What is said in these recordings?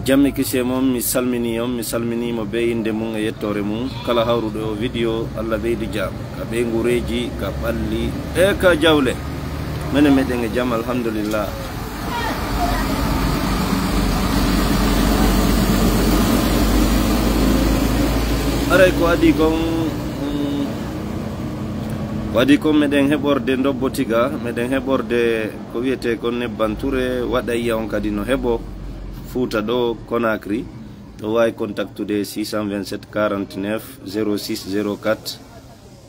Jammi kise mom mi salmini mo be inde mum e yettore mum kala hawrude o video Allah beydi jam ka be ngureji ka balli e ka jawle menen meden e jam alhamdulillah. Aray ko adi kon meden heɓorde dobbotiga meden heɓorde ko wiyete kon nebbanture waɗa yiya on kadi no heɓo Fouta do Conakry to way contactude 627 49 06 04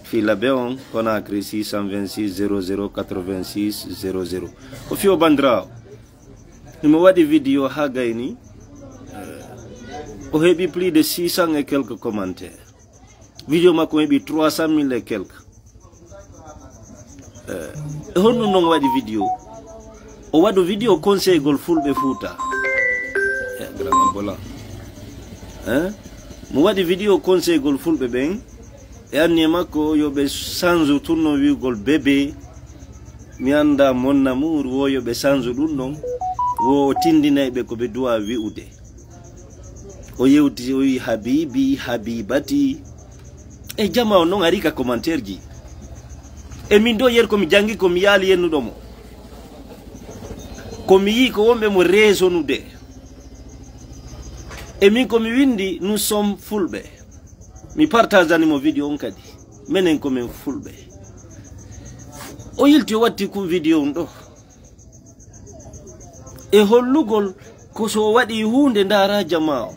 filabe on Conakry 626 00 86 00 o fio bandirawo nimo waɗi vidéo ha gayni o heɓi plus de 600 et quelques commentaires vidéo makko heɓi 300 000 et quelques honno non waɗi vidéo o waɗo vidéo conseil gol fulɓe Fouta mo waɗi vidéo conseil gol fulɓe ɓen e anni makko yoɓe change turno wigol bébé mi anda mon amour wo yoɓe change ɗum ɗon wo tindinayɓe ko ɓe duwa wi'ude o yewti o wi habibi habibati e jama o noon ari ka commentaire ji e min do yer komi jangi komi yaali yennuɗomo komi yi ko wonɓe mo raisonnude e min komi windi nous sommes fulɓe mi partage animo vidéo on kadi menen komin fulɓe o yilti o watti kum vidéo on ɗo e hollugol ko so waɗi hunde ndara jama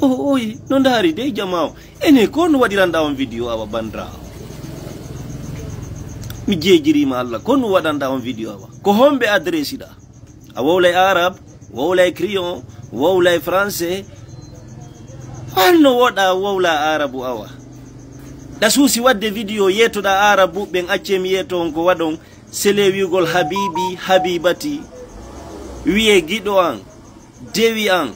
o oyi no ndaari de jama o ene ko no waɗiranɗa on vidéo awa bandirawo mi jeejirima Allah ko no waɗanɗa on vidéo awa ko homɓe adresse ɗa a wowlay arabe wowlay crion wowlay français hanno woɗa wowla arabu awa ɗa suusi wadde vidéo yettoɗa arabu ɓen acce mi yetto on ko waɗon sele wigol habibi habibati wiye giɗo an dewi an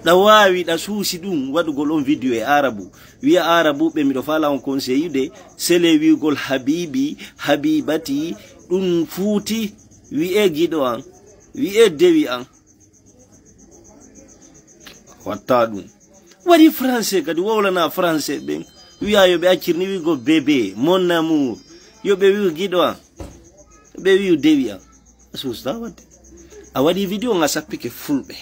ɗa wawi ɗa suusi ɗum waɗugol on vidéo e arabu wiya arabu ɓe miɗo fala on conseillude sele wigol habibi habibati ɗum fuuti wi'e giɗo an wi'e dewi an watta ɗum waɗi français kadi wowlana français ɓen wiya yoɓe accirni wigo bébé mon amour yoɓe wigo giɗo an ɓe wiu dewi an a susta wadde a waɗi vidéo nga sappike fulɓe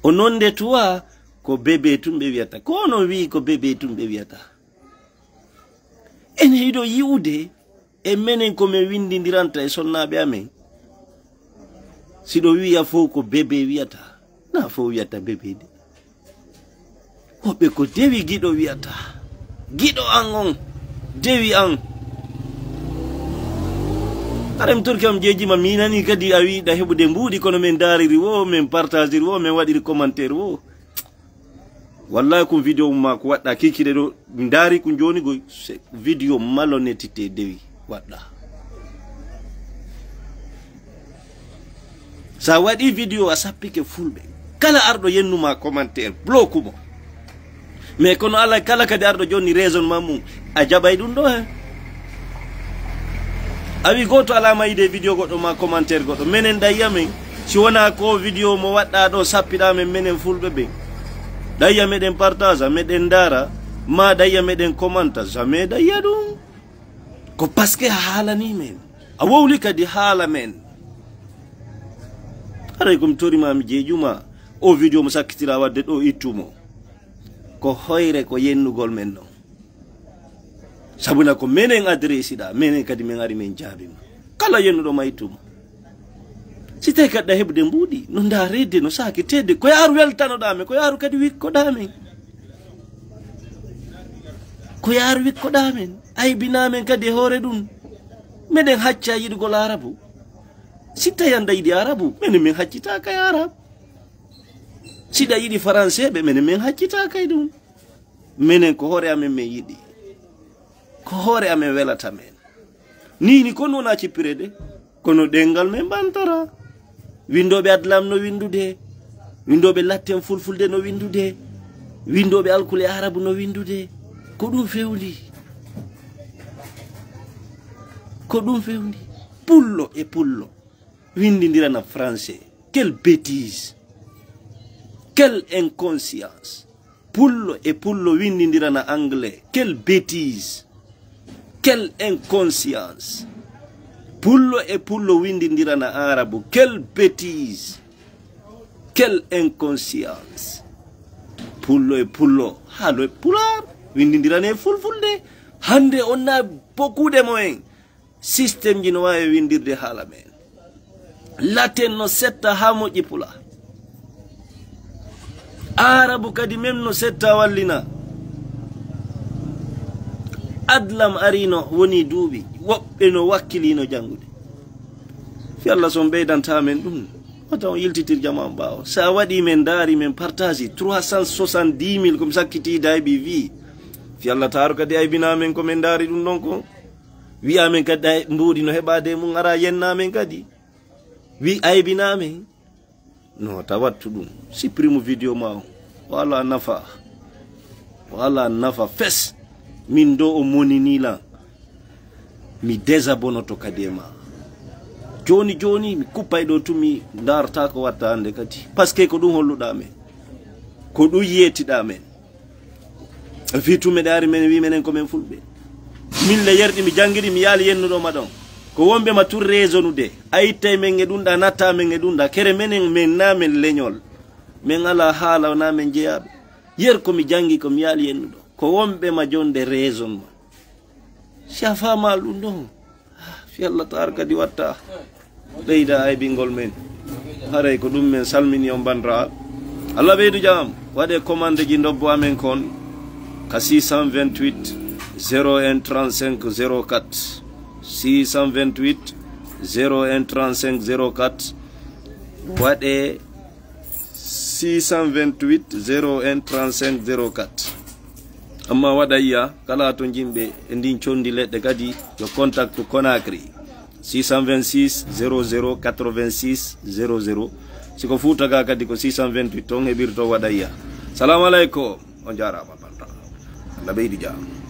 o nonde tuwa ko bébé tum ɓe wiyata ko no wi ko bébé tum ɓe wiyata en hiɗo yi'ude e menen komin windidiranta e sonnaɓe amen siɗo wiya fo ko bébé wiyata na fo wiyata bébé de woɓɓe ko dewi giɗo wiyata giɗo an on dewi an arem turki am jeejima minani kadi a wiɗa heɓude mbuuɗi kono min dariri wo min partagiri wo min waɗiri commentaire wo wallahi ko vidéo ma ko waɗɗa kikiɗe ɗo mi daari ko joni go vidéo malhonnêteté dewi waɗɗa sa waɗi vidéo a sappike fulɓe kala arɗo yennuma commentaire bloque mo mais kono ala kala kadi arɗo joni raisonnement mum a jaɓay ɗum ɗo hen awi goto alama yide vidéo goɗɗo ma commentaire goɗɗo menen dayya men si wona ko vidéo mo waɗɗa ɗo sappiɗa men menen fulɓe ɓe dayya meɗen partage meɗen dara ma dayya meɗen commenta jamais dayya ɗum ko parce que a haalani men a wowli kadi haala men aray komi torimami jeejuma o vidéo mo sakkitira wadde ɗo ittumo ko hoyre ko yennugol men ɗon sabuna ko menen adresse ɗa menen kadi min ari min jaabima kala yennuɗo ma ittumo si tawi kadi ɗa heɓde mbuuɗi no darede no sakitede ko yaaru weltanoɗamen ko yaaru kadi wikkoɗamen ko yaaru wikkoɗamen aybinamen kadi e hoore ɗum meɗen hacca yiɗugol arabu si tawi anda yiɗi arabu menen min haccitaka e arabe siɗa yiɗi français ɓe menen min haccitaka e ɗum menen ko hoore amen min yiɗi ko hoore amen welata men nini kono wona cippirede kono ɗengal men ɓantara windoɓe adlam no windude windoɓe latten fulfulde no windude windoɓe alkule arabu no windude ko ɗum fewndi ko ɗum fewndi pullo e pullo windindira na français. Quelle bêtise, quelle inconscience. Pullo e pullo windindira na anglais. Quelle bêtise, quelle inconscience. Pullo e pullo windindira na arabu. Quelle bêtise, quelle inconscience. Pullo e pullo halo e pular windindira ne fulfulde. Hande on a beaucoup de moyens. Système ji no wawi windirde haala men. Latin no setta ha moƴƴi pula. Arabu kadi même no setta wallina. Adlam arino woni duuɓi woɓɓe no wakkilino jangude. Fi Allah son ɓeydanta men ɗum wata on yiltitir jama ɓawo. Sa waɗi men daari men partage 370 000 komi sakkiti dayɓi wi. Fi Allah taaru kadi aybina men komin daari ɗum ɗon ko. Wi amen kadi mbuɗi no heɓade mum ara yenna men kadi. Wi aybina men. No tawattu ɗum. Supprime vidéo ma o. Wala nafa. Wala nafa fes. Min do o moninila. Mi désabonnoto kadi ma. Joni joni mi kuppay ɗo tumi darta ko watta hande kadi. Parce que ko ɗum holluɗa men. Ko ɗum yetiɗa men. Fitume ɗari men wi menen ko men fulɓe. Min le yerɗi mi jangiri mi yaali yennuɗo ma ɗon. Ko wonɓe ma tur raisonnude. A ittay men e ɗumɗa natta men e ɗumɗa. Kere menen men namen leñol. Men ala haala na men jeyaɓe. Yer ko mi jangi ko mi yaali yennuɗo. Ko wonɓe ma jonde raison ma. Si a fama ɗum ɗon. Fi Allah taala kadi watta ɓeyda aybingol men. Haray ko ɗum men salmini on bandiraɓe. Allah ɓeydu jam. Waɗe commande ji ndobbo amen kon. Ka 628 01 35 04 628 01 35 04 waɗe 628 01 35 04 amma waɗayya kala to jimɓe e ndin condi leɗɗe kadi yo contact Conakry 626 00 86 00 siko Fuutaga kadi ko 628 ton heɓirto waɗayya. Salamu aleykum on jarama banda Allah ɓeydi jam.